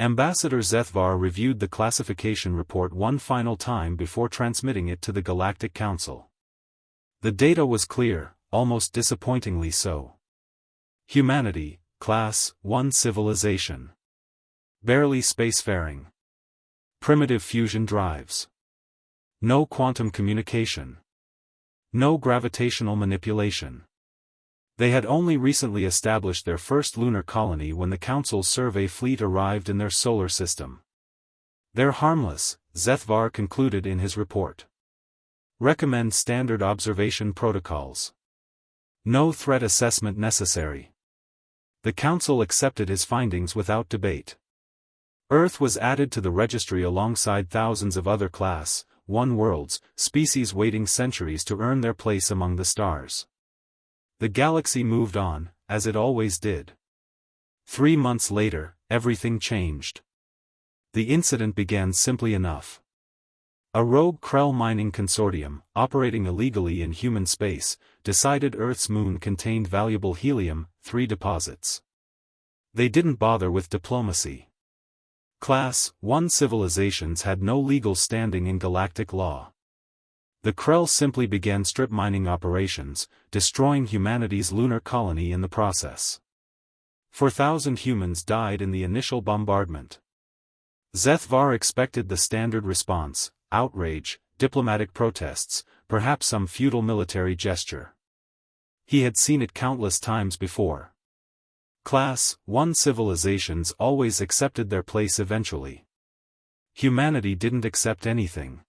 Ambassador Zethvar reviewed the classification report one final time before transmitting it to the Galactic Council. The data was clear, almost disappointingly so. Humanity, Class 1 civilization. Barely spacefaring. Primitive fusion drives. No quantum communication. No gravitational manipulation. They had only recently established their first lunar colony when the Council's survey fleet arrived in their solar system. They're harmless, Zethvar concluded in his report. Recommend standard observation protocols. No threat assessment necessary. The Council accepted his findings without debate. Earth was added to the registry alongside thousands of other Class 1 worlds, species waiting centuries to earn their place among the stars. The galaxy moved on, as it always did. 3 months later, everything changed. The incident began simply enough. A rogue Krell mining consortium, operating illegally in human space, decided Earth's moon contained valuable helium-3 deposits. They didn't bother with diplomacy. Class 1 civilizations had no legal standing in galactic law. The Krell simply began strip mining operations, destroying humanity's lunar colony in the process. 4,000 humans died in the initial bombardment. Zethvar expected the standard response: outrage, diplomatic protests, perhaps some futile military gesture. He had seen it countless times before. Class 1 civilizations always accepted their place eventually. Humanity didn't accept anything.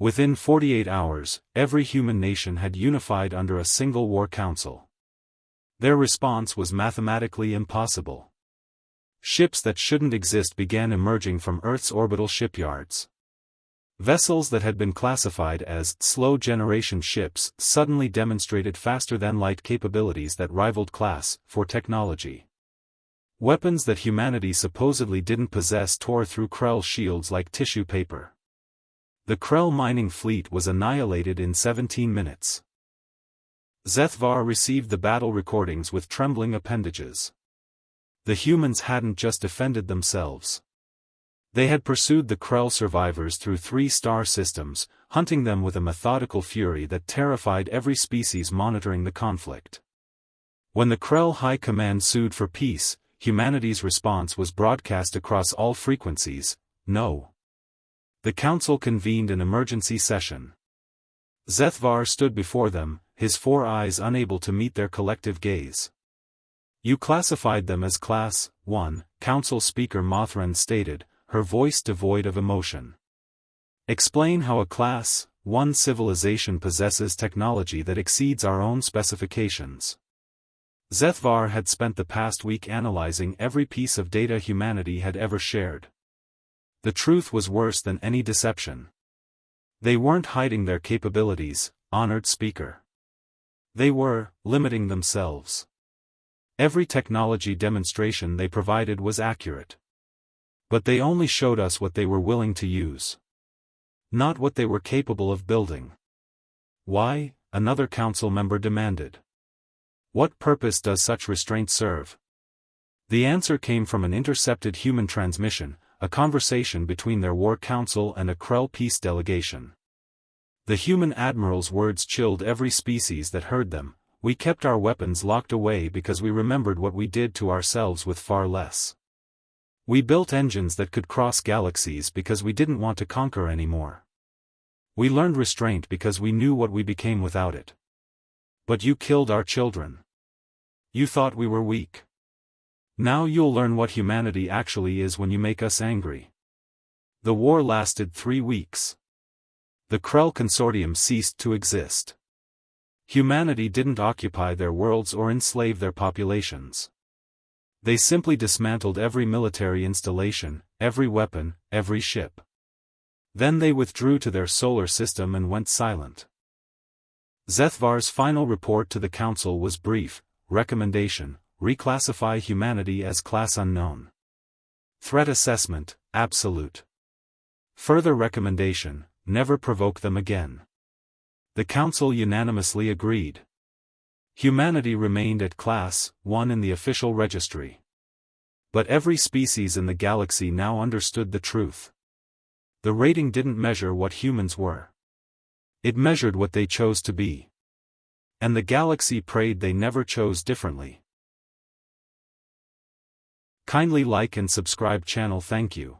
Within 48 hours, every human nation had unified under a single war council. Their response was mathematically impossible. Ships that shouldn't exist began emerging from Earth's orbital shipyards. Vessels that had been classified as slow-generation ships suddenly demonstrated faster-than-light capabilities that rivaled Class 4 technology. Weapons that humanity supposedly didn't possess tore through Krell shields like tissue paper. The Krell mining fleet was annihilated in 17 minutes. Zethvar received the battle recordings with trembling appendages. The humans hadn't just defended themselves. They had pursued the Krell survivors through 3 star systems, hunting them with a methodical fury that terrified every species monitoring the conflict. When the Krell High Command sued for peace, humanity's response was broadcast across all frequencies: no. The Council convened an emergency session. Zethvar stood before them, his 4 eyes unable to meet their collective gaze. You classified them as Class 1, Council Speaker Mothran stated, her voice devoid of emotion. Explain how a Class 1 civilization possesses technology that exceeds our own specifications. Zethvar had spent the past week analyzing every piece of data humanity had ever shared. The truth was worse than any deception. They weren't hiding their capabilities, honored speaker. They were limiting themselves. Every technology demonstration they provided was accurate. But they only showed us what they were willing to use. Not what they were capable of building. Why? Another council member demanded. What purpose does such restraint serve? The answer came from an intercepted human transmission, a conversation between their war council and a Krell peace delegation. The human admiral's words chilled every species that heard them. We kept our weapons locked away because we remembered what we did to ourselves with far less. We built engines that could cross galaxies because we didn't want to conquer anymore. We learned restraint because we knew what we became without it. But you killed our children. You thought we were weak. Now you'll learn what humanity actually is when you make us angry. The war lasted 3 weeks. The Krell Consortium ceased to exist. Humanity didn't occupy their worlds or enslave their populations. They simply dismantled every military installation, every weapon, every ship. Then they withdrew to their solar system and went silent. Zethvar's final report to the Council was brief: recommendation, reclassify humanity as class unknown. Threat assessment, absolute. Further recommendation, never provoke them again. The Council unanimously agreed. Humanity remained at Class 1 in the official registry. But every species in the galaxy now understood the truth. The rating didn't measure what humans were. It measured what they chose to be. And the galaxy prayed they never chose differently. Kindly like and subscribe channel. Thank you.